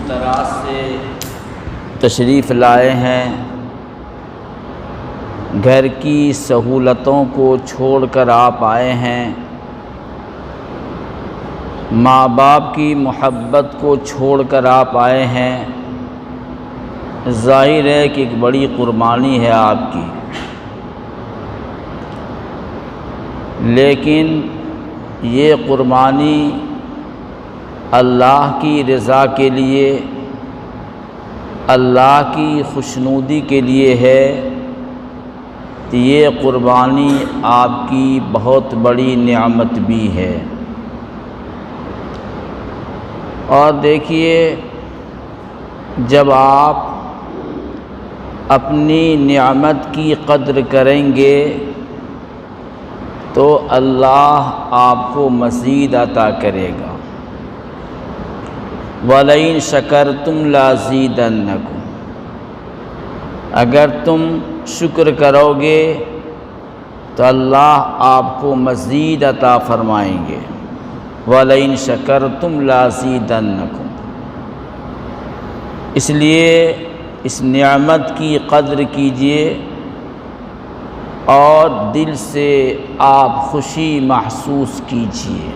دراز سے تشریف لائے ہیں، گھر کی سہولتوں کو چھوڑ کر آپ آئے ہیں، ماں باپ کی محبت کو چھوڑ کر آپ آئے ہیں۔ ظاہر ہے کہ ایک بڑی قربانی ہے آپ کی، لیکن یہ قربانی اللہ کی رضا کے لیے، اللہ کی خوشنودی کے لیے ہے۔ تو یہ قربانی آپ کی بہت بڑی نعمت بھی ہے۔ اور دیکھیے، جب آپ اپنی نعمت کی قدر کریں گے تو اللہ آپ کو مزید عطا کرے گا۔ وَلَئِن شَكَرْتُمْ لَأَزِيدَنَّكُمْ، اگر تم شکر کرو گے تو اللہ آپ کو مزید عطا فرمائیں گے۔ وَلَئِن شَكَرْتُمْ لَأَزِيدَنَّكُمْ، اس لیے اس نعمت کی قدر کیجیے اور دل سے آپ خوشی محسوس کیجیے۔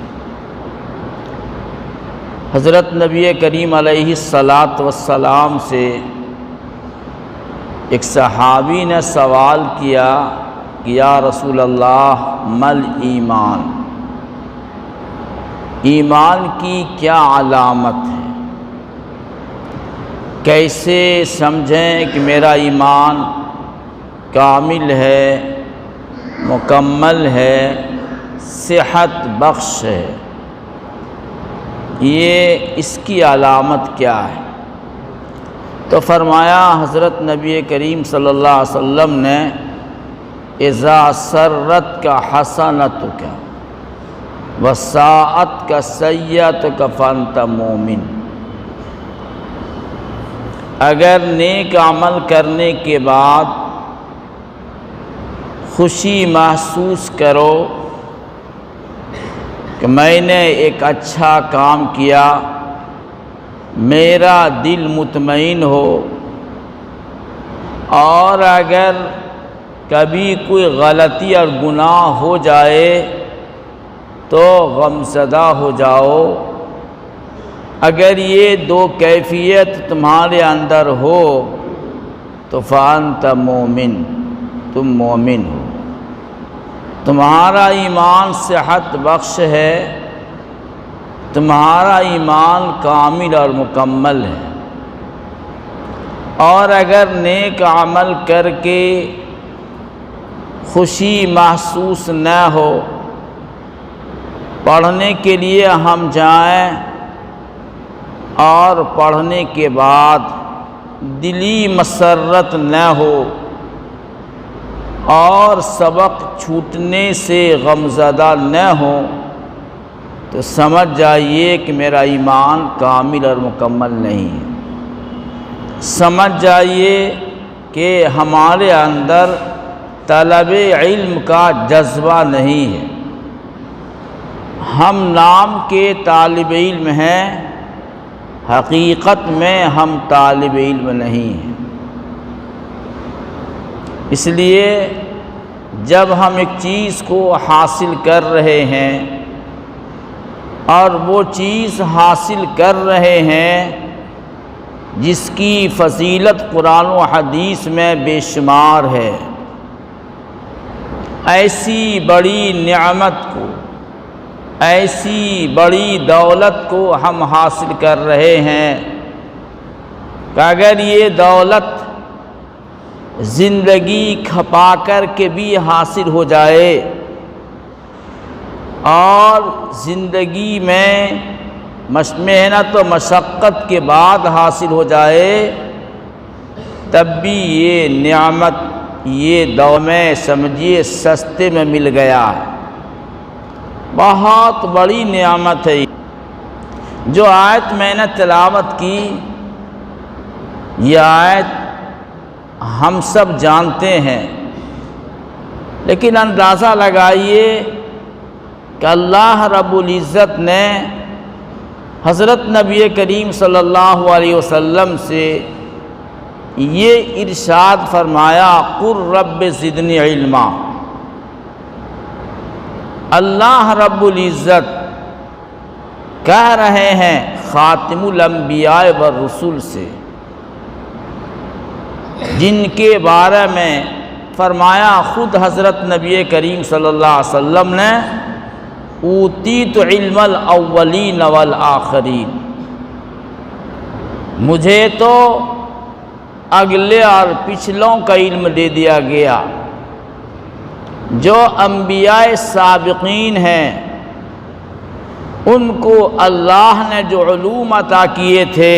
حضرت نبی کریم علیہ الصلاۃ سے ایک صحابی نے سوال کیا کہ یا رسول اللہ مل ایمان، ایمان کی کیا علامت ہے؟ کیسے سمجھیں کہ میرا ایمان کامل ہے، مکمل ہے، صحت بخش ہے؟ یہ اس کی علامت کیا ہے؟ تو فرمایا حضرت نبی کریم صلی اللہ علیہ وسلم نے، اذا سرتک حسنتک وساءتک سیئتک فانت مومن، اگر نیک عمل کرنے کے بعد خوشی محسوس کرو کہ میں نے ایک اچھا کام کیا، میرا دل مطمئن ہو، اور اگر کبھی کوئی غلطی اور گناہ ہو جائے تو غمزدہ ہو جاؤ، اگر یہ دو کیفیت تمہارے اندر ہو تو فانت مومن، تم مومن ہو، تمہارا ایمان صحت بخش ہے، تمہارا ایمان کامل اور مکمل ہے۔ اور اگر نیک عمل کر کے خوشی محسوس نہ ہو، پڑھنے کے لیے ہم جائیں اور پڑھنے کے بعد دلی مسرت نہ ہو اور سبق چھوٹنے سے غمزدہ نہ ہو، تو سمجھ جائیے کہ میرا ایمان کامل اور مکمل نہیں ہے۔ سمجھ جائیے کہ ہمارے اندر طلب علم کا جذبہ نہیں ہے، ہم نام کے طالب علم ہیں، حقیقت میں ہم طالب علم نہیں ہیں۔ اس لیے جب ہم ایک چیز کو حاصل کر رہے ہیں اور وہ چیز حاصل کر رہے ہیں جس کی فضیلت قرآن و حدیث میں بے شمار ہے، ایسی بڑی نعمت کو، ایسی بڑی دولت کو ہم حاصل کر رہے ہیں کہ اگر یہ دولت زندگی کھپا کر کے بھی حاصل ہو جائے اور زندگی میں محنت و مشقت کے بعد حاصل ہو جائے، تب بھی یہ نعمت، یہ دولت میں سمجھیے سستے میں مل گیا ہے، بہت بڑی نعمت ہے۔ جو آیت میں نے تلاوت کی، یہ آیت ہم سب جانتے ہیں، لیکن اندازہ لگائیے کہ اللہ رب العزت نے حضرت نبی کریم صلی اللہ علیہ وسلم سے یہ ارشاد فرمایا قل رب زدنی علما۔ اللہ رب العزت کہہ رہے ہیں خاتم الانبیاء والرسل سے، جن کے بارے میں فرمایا خود حضرت نبی کریم صلی اللہ علیہ وسلم نے اوتیت علم الاولین والآخرین، مجھے تو اگلے اور پچھلوں کا علم دے دیا گیا۔ جو انبیاء سابقین ہیں ان کو اللہ نے جو علوم عطا کیے تھے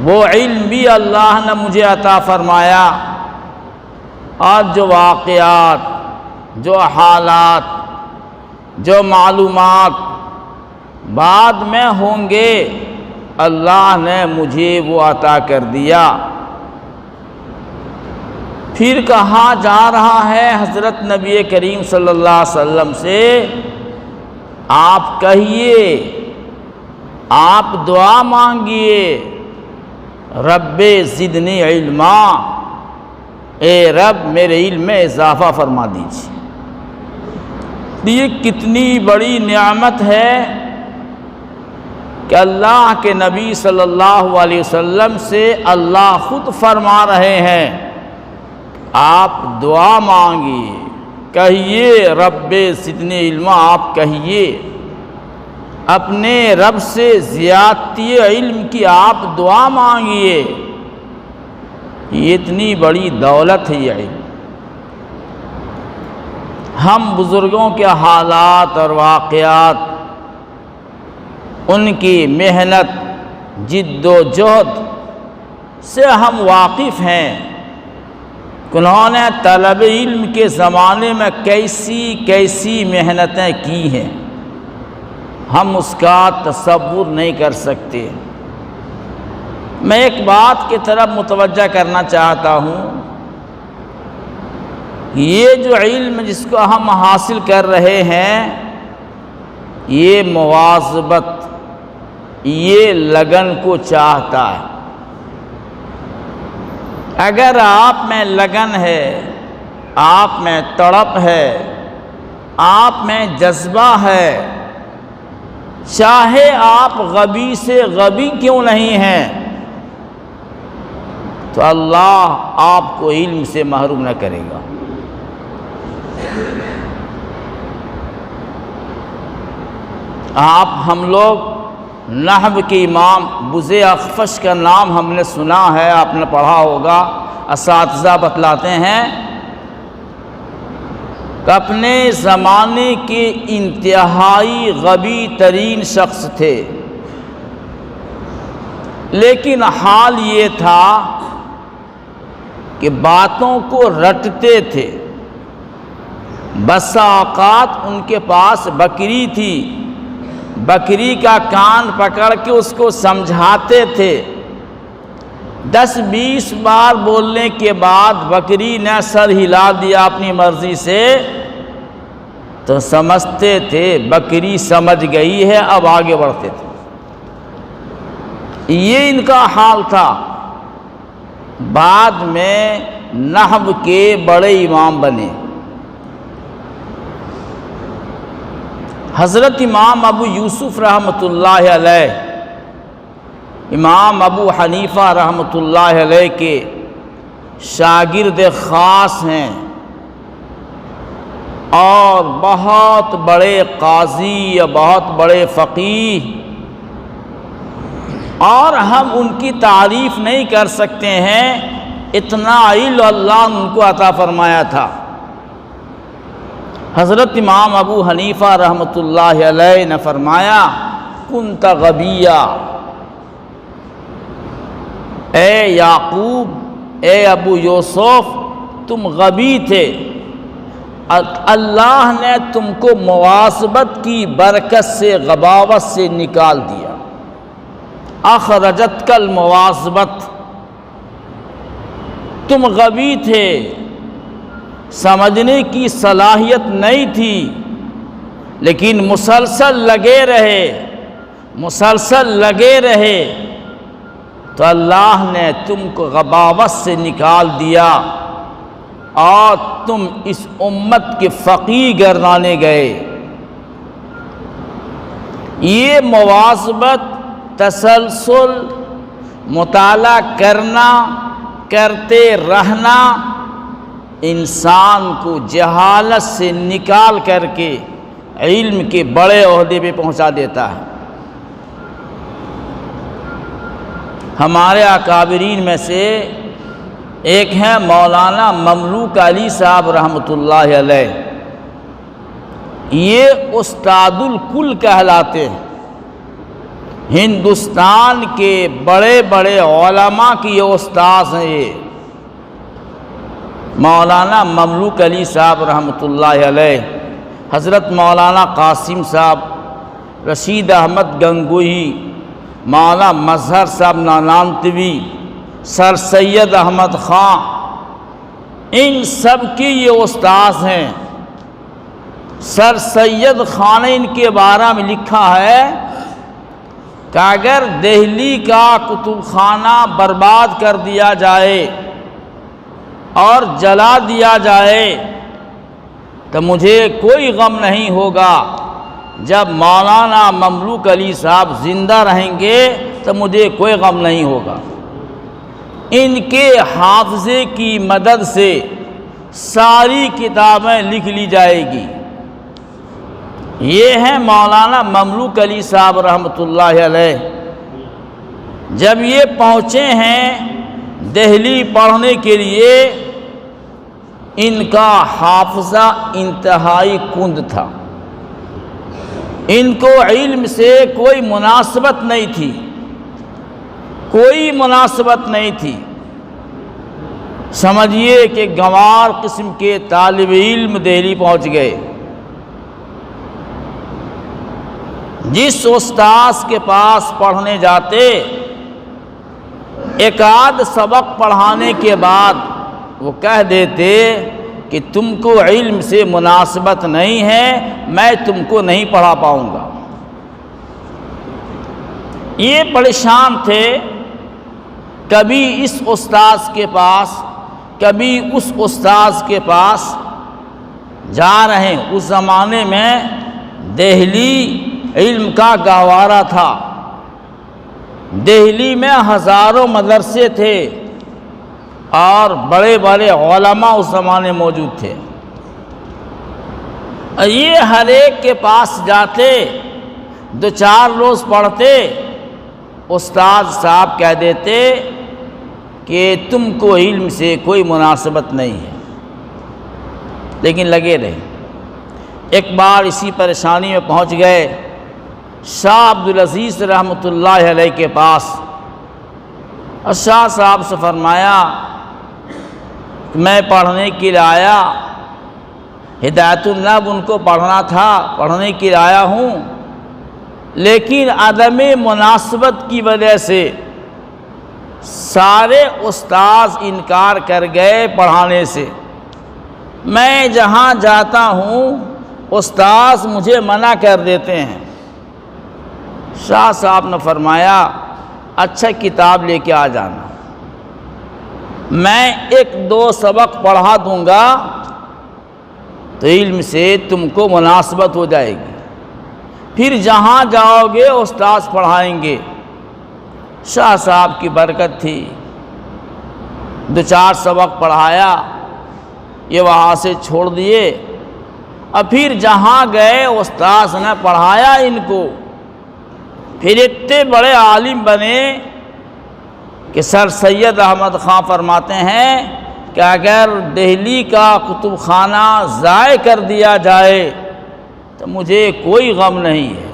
وہ علم بھی اللہ نے مجھے عطا فرمایا، اور جو واقعات، جو حالات، جو معلومات بعد میں ہوں گے اللہ نے مجھے وہ عطا کر دیا۔ پھر کہا جا رہا ہے حضرت نبی کریم صلی اللہ علیہ وسلم سے آپ کہیے، آپ دعا مانگیے رب زدنی علما، اے رب میرے علم میں اضافہ فرما دیجیے۔ یہ کتنی بڑی نعمت ہے کہ اللہ کے نبی صلی اللہ علیہ وسلم سے اللہ خود فرما رہے ہیں آپ دعا مانگیے، کہیے رب زدنی علما، آپ کہیے اپنے رب سے زیادتی علم کی آپ دعا مانگیے۔ یہ اتنی بڑی دولت ہے یہ علم۔ ہم بزرگوں کے حالات اور واقعات، ان کی محنت، جد و جہد سے ہم واقف ہیں کہ انہوں نے طلب علم کے زمانے میں کیسی محنتیں کی ہیں، ہم اس کا تصور نہیں کر سکتے۔ میں ایک بات کی طرف متوجہ کرنا چاہتا ہوں، یہ جو علم جس کو ہم حاصل کر رہے ہیں یہ مواظبت، یہ لگن کو چاہتا ہے۔ اگر آپ میں لگن ہے، آپ میں تڑپ ہے، آپ میں جذبہ ہے، چاہے آپ غبی سے غبی کیوں نہیں ہیں، تو اللہ آپ کو علم سے محروم نہ کرے گا۔ ہم لوگ نحو کے امام بزے اخفش کا نام ہم نے سنا ہے، آپ نے پڑھا ہوگا، اساتذہ بتلاتے ہیں کہ اپنے زمانے کے انتہائی غبی ترین شخص تھے، لیکن حال یہ تھا کہ باتوں کو رٹتے تھے۔ بسا اوقات ان کے پاس بکری تھی، بکری کا کان پکڑ کے اس کو سمجھاتے تھے، 10-20 بار بولنے کے بعد بکری نے سر ہلا دیا اپنی مرضی سے تو سمجھتے تھے بکری سمجھ گئی ہے، اب آگے بڑھتے تھے۔ یہ ان کا حال تھا۔ بعد میں نحو کے بڑے امام بنے۔ حضرت امام ابو یوسف رحمۃ اللہ علیہ، امام ابو حنیفہ رحمۃ اللہ علیہ کے شاگرد خاص ہیں اور بہت بڑے قاضی یا بہت بڑے فقیہ، اور ہم ان کی تعریف نہیں کر سکتے ہیں، اتنا علم اللہ نے ان کو عطا فرمایا تھا۔ حضرت امام ابو حنیفہ رحمۃ اللہ علیہ نے فرمایا کنت غبیہ، اے یعقوب، اے ابو یوسف، تم غبی تھے، اللہ نے تم کو مواظبت کی برکت سے، غباوت سے نکال دیا۔ اخرجت کل مواظبت، تم غبی تھے، سمجھنے کی صلاحیت نہیں تھی، لیکن مسلسل لگے رہے، مسلسل لگے رہے تو اللہ نے تم کو غباوت سے نکال دیا اور تم اس امت کے فقیہ گردانے گئے۔ یہ مواظبت، تسلسل، مطالعہ کرنا، کرتے رہنا انسان کو جہالت سے نکال کر کے علم کے بڑے عہدے پہ پہنچا دیتا ہے۔ ہمارے اکابرین میں سے ایک ہیں مولانا مملوک علی صاحب رحمۃ اللہ علیہ، یہ استاد الکل کہلاتے ہیں۔ ہندوستان کے بڑے بڑے علماء کی یہ استاذ ہیں۔ یہ مولانا مملوک علی صاحب رحمۃ اللہ علیہ، حضرت مولانا قاسم صاحب، رشید احمد گنگوہی، مولانا مظہر صاحب نانانتوی، سر سید احمد خان، ان سب کی یہ استاذ ہیں۔ سر سید خان نے ان کے بارے میں لکھا ہے کہ اگر دہلی کا کتب خانہ برباد کر دیا جائے اور جلا دیا جائے تو مجھے کوئی غم نہیں ہوگا، جب مولانا مملوک علی صاحب زندہ رہیں گے تو مجھے کوئی غم نہیں ہوگا۔ ان کے حافظے کی مدد سے ساری کتابیں لکھ لی جائے گی۔ یہ ہیں مولانا مملوک علی صاحب رحمۃ اللہ علیہ۔ جب یہ پہنچے ہیں دہلی پڑھنے کے لیے، ان کا حافظہ انتہائی کند تھا، ان کو علم سے کوئی مناسبت نہیں تھی، کوئی مناسبت نہیں تھی۔ سمجھیے کہ گنوار قسم کے طالب علم دہلی پہنچ گئے۔ جس استاذ کے پاس پڑھنے جاتے، ایک آدھ سبق پڑھانے کے بعد وہ کہہ دیتے کہ تم کو علم سے مناسبت نہیں ہے، میں تم کو نہیں پڑھا پاؤں گا۔ یہ پریشان تھے، کبھی اس استاذ کے پاس، کبھی اس استاذ کے پاس جا رہے ہیں۔ اس زمانے میں دہلی علم کا گہوارہ تھا، دہلی میں ہزاروں مدرسے تھے اور بڑے بڑے علماء اس زمانے موجود تھے۔ یہ ہر ایک کے پاس جاتے، دو چار روز پڑھتے، استاد صاحب کہہ دیتے کہ تم کو علم سے کوئی مناسبت نہیں ہے، لیکن لگے رہے۔ ایک بار اسی پریشانی میں پہنچ گئے شاہ عبدالعزیز رحمۃ اللہ علیہ کے پاس، اور شاہ صاحب سے فرمایا کہ میں پڑھنے کے لیے آیا، ہدایت النب ان کو پڑھنا تھا، پڑھنے کے لیے آیا ہوں، لیکن عدم مناسبت کی وجہ سے سارے استاذ انکار کر گئے پڑھانے سے۔ میں جہاں جاتا ہوں استاذ مجھے منع کر دیتے ہیں۔ شاہ صاحب نے فرمایا اچھا کتاب لے کے آ جانا، میں ایک دو سبق پڑھا دوں گا تو علم سے تم کو مناسبت ہو جائے گی، پھر جہاں جاؤ گے استاذ پڑھائیں گے۔ شاہ صاحب کی برکت تھی، دو چار سبق پڑھایا، یہ وہاں سے چھوڑ دیے، اور پھر جہاں گئے استاذ نے پڑھایا ان کو، پھر اتنے بڑے عالم بنے کہ سر سید احمد خان فرماتے ہیں کہ اگر دہلی کا کتب خانہ ضائع کر دیا جائے تو مجھے کوئی غم نہیں ہے،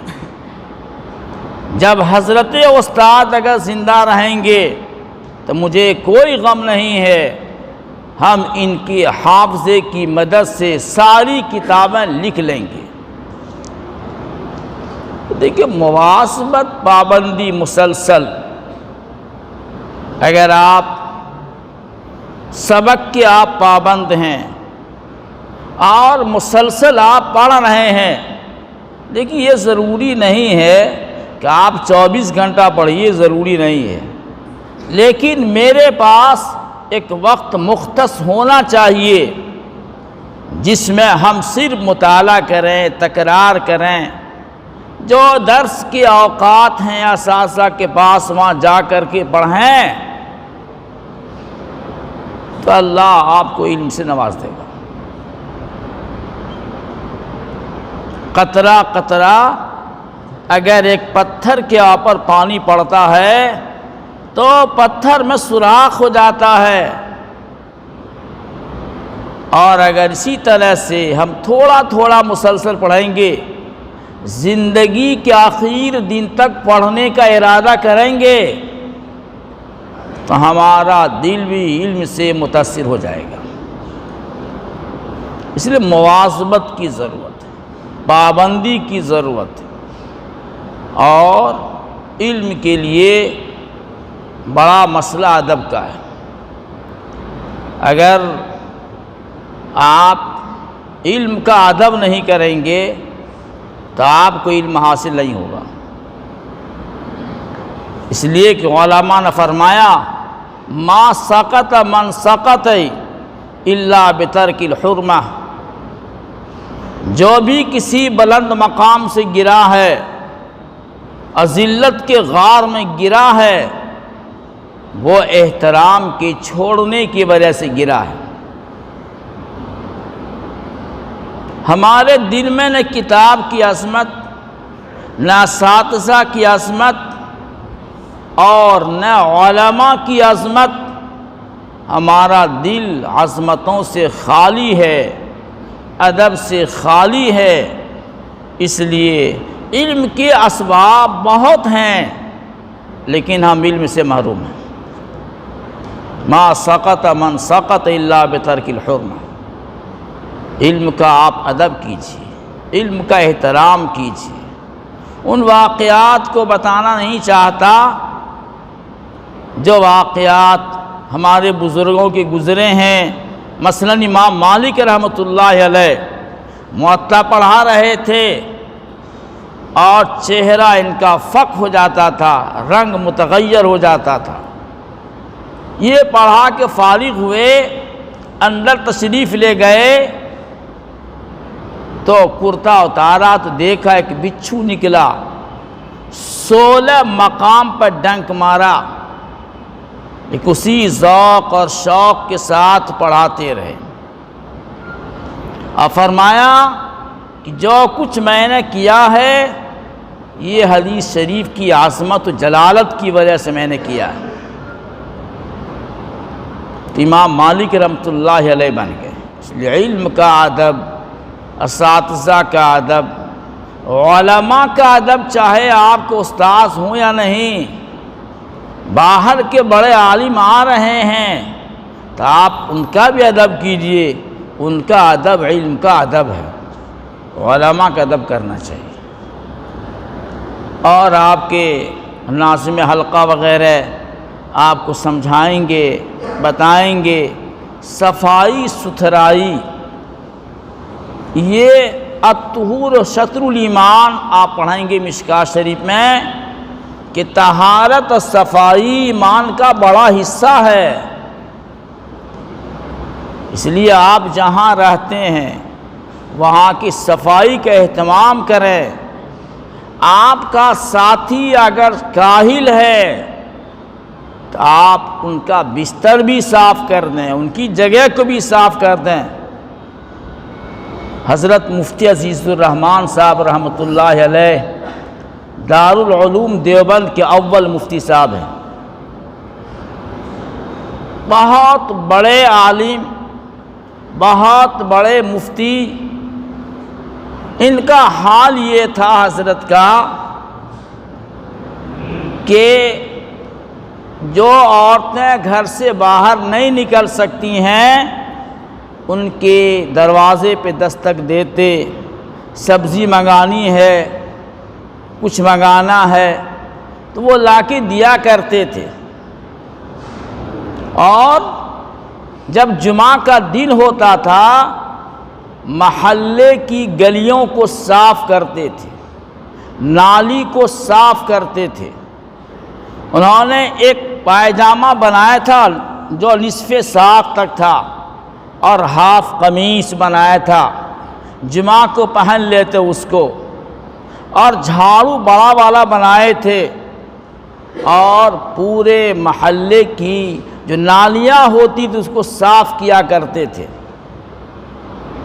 جب حضرت استاد اگر زندہ رہیں گے تو مجھے کوئی غم نہیں ہے، ہم ان کی حافظے کی مدد سے ساری کتابیں لکھ لیں گے۔ دیکھیں مواظبت، پابندی مسلسل، اگر آپ سبق کے آپ پابند ہیں اور مسلسل آپ پڑھ رہے ہیں، دیکھیں یہ ضروری نہیں ہے کہ آپ 24 گھنٹہ پڑھیے، ضروری نہیں ہے، لیکن میرے پاس ایک وقت مختص ہونا چاہیے جس میں ہم صرف مطالعہ کریں، تکرار کریں۔ جو درس کے اوقات ہیں اساتذہ کے پاس وہاں جا کر کے پڑھیں تو اللہ آپ کو علم سے نواز دے گا۔ قطرہ قطرہ اگر ایک پتھر کے اوپر پانی پڑتا ہے تو پتھر میں سوراخ ہو جاتا ہے، اور اگر اسی طرح سے ہم تھوڑا تھوڑا مسلسل پڑھیں گے، زندگی کے آخر دن تک پڑھنے کا ارادہ کریں گے تو ہمارا دل بھی علم سے متاثر ہو جائے گا۔ اس لیے مواظبت کی ضرورت ہے، پابندی کی ضرورت ہے، اور علم کے لیے بڑا مسئلہ ادب کا ہے۔ اگر آپ علم کا ادب نہیں کریں گے تو آپ کو علم حاصل نہیں ہوگا۔ اس لیے کہ علماء نے فرمایا ما سقط من سقط الا بترک الحرمہ، جو بھی کسی بلند مقام سے گرا ہے، اذلت کے غار میں گرا ہے، وہ احترام کے چھوڑنے کی وجہ سے گرا ہے۔ ہمارے دل میں نہ کتاب کی عظمت، نہ اساتذہ کی عظمت، اور نہ علماء کی عظمت، ہمارا دل عظمتوں سے خالی ہے، ادب سے خالی ہے۔ اس لیے علم کے اسباب بہت ہیں لیکن ہم علم سے محروم ہیں۔ ما سقط من سقط الا بترک الحرمہ، علم کا آپ ادب کیجیے، علم کا احترام کیجیے۔ ان واقعات کو بتانا نہیں چاہتا جو واقعات ہمارے بزرگوں کے گزرے ہیں۔ مثلاً امام مالک رحمۃ اللہ علیہ موطا پڑھا رہے تھے اور چہرہ ان کا فق ہو جاتا تھا، رنگ متغیر ہو جاتا تھا۔ یہ پڑھا کے فارغ ہوئے، اندر تشریف لے گئے تو کرتا اتارا تو دیکھا ایک بچھو نکلا، 16 مقام پر ڈنک مارا، ایک اسی ذوق اور شوق کے ساتھ پڑھاتے رہے، اور فرمایا کہ جو کچھ میں نے کیا ہے یہ حدیث شریف کی عظمت و جلالت کی وجہ سے میں نے کیا ہے۔ امام مالک رحمۃ اللہ علیہ بن گئے۔ اس لیے علم کا ادب، اساتذہ کا ادب، علماء کا ادب، چاہے آپ کے استاذ ہوں یا نہیں، باہر کے بڑے عالم آ رہے ہیں تو آپ ان کا بھی ادب کیجئے۔ ان کا ادب علم کا ادب ہے، علماء کا ادب کرنا چاہیے۔ اور آپ کے ناظم حلقہ وغیرہ آپ کو سمجھائیں گے، بتائیں گے۔ صفائی ستھرائی، یہ الطہور شطر الایمان آپ پڑھیں گے مشکوٰۃ شریف میں کہ طہارت اور صفائی ایمان کا بڑا حصہ ہے۔ اس لیے آپ جہاں رہتے ہیں وہاں کی صفائی کا اہتمام کریں۔ آپ کا ساتھی اگر کاہل ہے تو آپ ان کا بستر بھی صاف کر دیں، ان کی جگہ کو بھی صاف کر دیں۔ حضرت مفتی عزیز الرحمن صاحب رحمۃ اللہ علیہ دارالعلوم دیوبند کے اول مفتی صاحب ہیں، بہت بڑے عالم، بہت بڑے مفتی۔ ان کا حال یہ تھا حضرت کا کہ جو عورتیں گھر سے باہر نہیں نکل سکتی ہیں ان کے دروازے پہ دستک دیتے، سبزی منگانی ہے، کچھ منگانا ہے تو وہ لا کے دیا کرتے تھے، اور جب جمعہ کا دن ہوتا تھا محلے کی گلیوں کو صاف کرتے تھے، نالی کو صاف کرتے تھے۔ انہوں نے ایک پائجامہ بنایا تھا جو نصف ساق تک تھا، اور ہاف قمیص بنایا تھا، جمعہ کو پہن لیتے اس کو، اور جھاڑو بڑا والا بنائے تھے، اور پورے محلے کی جو نالیاں ہوتی تھی اس کو صاف کیا کرتے تھے۔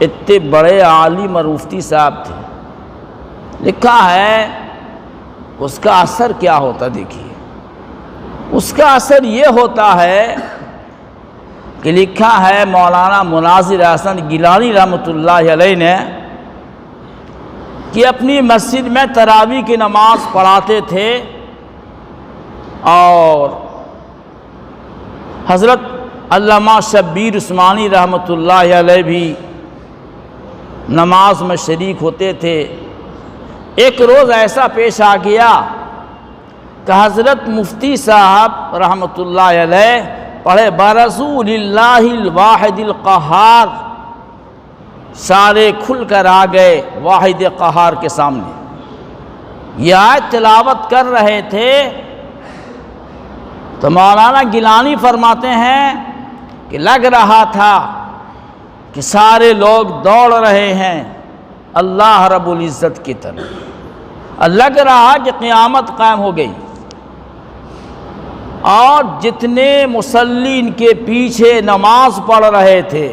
اتنے بڑے عالم اور مفتی صاحب تھے۔ لکھا ہے اس کا اثر کیا ہوتا، دیکھیے اس کا اثر یہ ہوتا ہے کہ لکھا ہے مولانا مناظر احسن گیلانی رحمۃ اللہ علیہ نے کہ اپنی مسجد میں تراویح کی نماز پڑھاتے تھے، اور حضرت علامہ شبیر عثمانی رحمۃ اللہ علیہ بھی نماز میں شریک ہوتے تھے۔ ایک روز ایسا پیش آ گیا کہ حضرت مفتی صاحب رحمۃ اللہ علیہ پڑھے برسول اللہ الواحد القہار، سارے کھل کر آ گئے واحد قہار کے سامنے، یہ آیت تلاوت کر رہے تھے تو مولانا گیلانی فرماتے ہیں کہ لگ رہا تھا کہ سارے لوگ دوڑ رہے ہیں اللہ رب العزت کی طرف، لگ رہا کہ قیامت قائم ہو گئی، اور جتنے مصلی ان کے پیچھے نماز پڑھ رہے تھے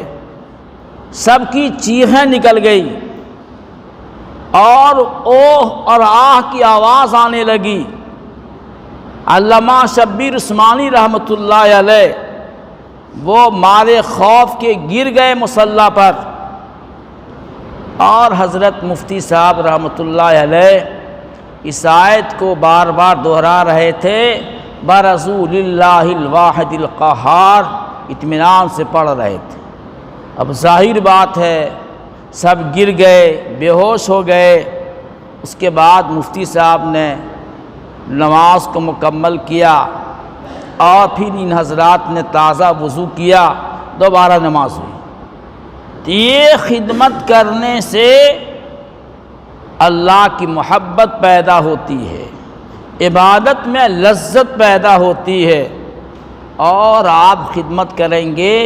سب کی چیخیں نکل گئی، اور اوہ اور آہ کی آواز آنے لگی۔ علامہ شبیر عثمانی رحمۃ اللہ علیہ وہ مارے خوف کے گر گئے مصلی پر، اور حضرت مفتی صاحب رحمۃ اللہ علیہ اس آیت کو بار بار دہرا رہے تھے، برسول اللہ الواحد القہار، اطمینان سے پڑھ رہے تھے۔ اب ظاہر بات ہے سب گر گئے، بے ہوش ہو گئے۔ اس کے بعد مفتی صاحب نے نماز کو مکمل کیا، اور پھر ان حضرات نے تازہ وضو کیا، دوبارہ نماز ہوئی۔ تو یہ خدمت کرنے سے اللہ کی محبت پیدا ہوتی ہے، عبادت میں لذت پیدا ہوتی ہے، اور آپ خدمت کریں گے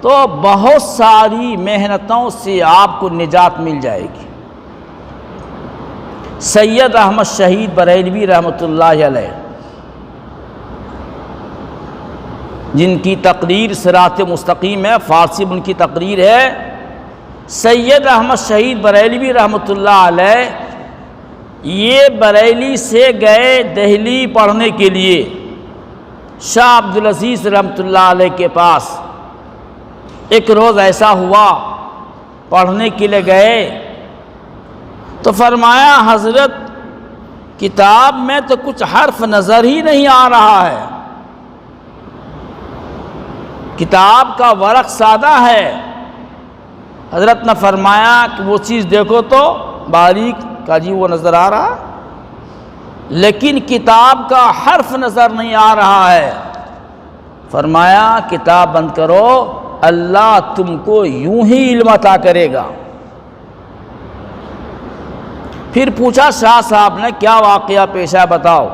تو بہت ساری محنتوں سے آپ کو نجات مل جائے گی۔ سید احمد شہید بریلوی رحمۃ اللہ علیہ، جن کی تقریر صراط مستقیم ہے، فارسی میں ان کی تقریر ہے، سید احمد شہید بریلوی رحمۃ اللہ علیہ یہ بریلی سے گئے دہلی پڑھنے کے لیے شاہ عبدالعزیز رحمۃ اللہ علیہ کے پاس۔ ایک روز ایسا ہوا پڑھنے کے لیے گئے تو فرمایا حضرت کتاب میں تو کچھ حرف نظر ہی نہیں آ رہا ہے، کتاب کا ورق سادہ ہے۔ حضرت نے فرمایا کہ وہ چیز دیکھو تو باریک کا جی وہ نظر آ رہا، لیکن کتاب کا حرف نظر نہیں آ رہا ہے۔ فرمایا کتاب بند کرو، اللہ تم کو یوں ہی علم عطا کرے گا۔ پھر پوچھا شاہ صاحب نے کیا واقعہ پیش ہے بتاؤ۔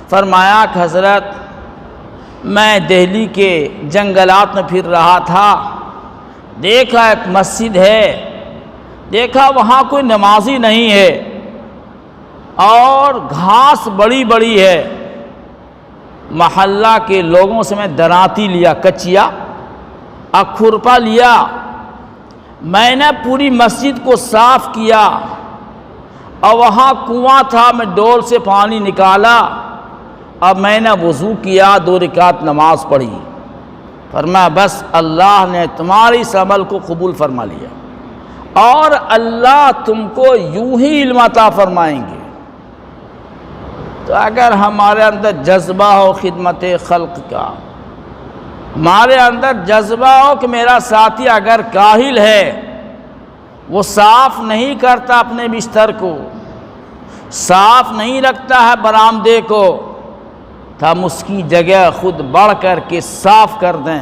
فرمایا کہ حضرت میں دہلی کے جنگلات میں پھر رہا تھا، دیکھا ایک مسجد ہے، دیکھا وہاں کوئی نمازی نہیں ہے، اور گھاس بڑی بڑی ہے۔ محلہ کے لوگوں سے میں دراتی لیا، کچیا اور کھرپا لیا، میں نے پوری مسجد کو صاف کیا، اور وہاں کنواں تھا، میں ڈول سے پانی نکالا، اب میں نے وضو کیا، 2 رکعت نماز پڑھی۔ فرمایا بس اللہ نے تمہاری اس عمل کو قبول فرما لیا، اور اللہ تم کو یوں ہی علم عطا فرمائیں گے۔ تو اگر ہمارے اندر جذبہ ہو خدمت خلق کا، ہمارے اندر جذبہ ہو کہ میرا ساتھی اگر کاہل ہے، وہ صاف نہیں کرتا اپنے بستر کو، صاف نہیں رکھتا ہے برآمدے کو، تو ہم اس کی جگہ خود بڑھ کر کے صاف کر دیں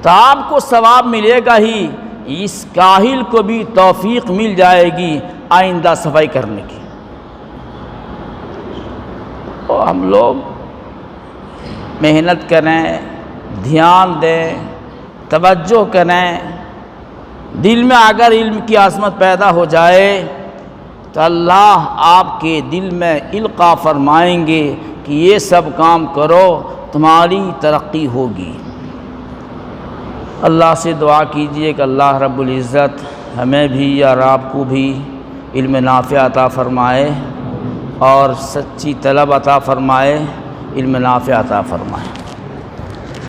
تو آپ کو ثواب ملے گا ہی، اس کاہل کو بھی توفیق مل جائے گی آئندہ صفائی کرنے کی۔ تو ہم لوگ محنت کریں، دھیان دیں، توجہ کریں. دل میں اگر علم کی عظمت پیدا ہو جائے تو اللہ آپ کے دل میں القاء فرمائیں گے کہ یہ سب کام کرو، تمہاری ترقی ہوگی. اللہ سے دعا کیجئے کہ اللہ رب العزت ہمیں بھی اور آپ کو بھی علم نافع عطا فرمائے اور سچی طلب عطا فرمائے، علم نافع عطا فرمائے.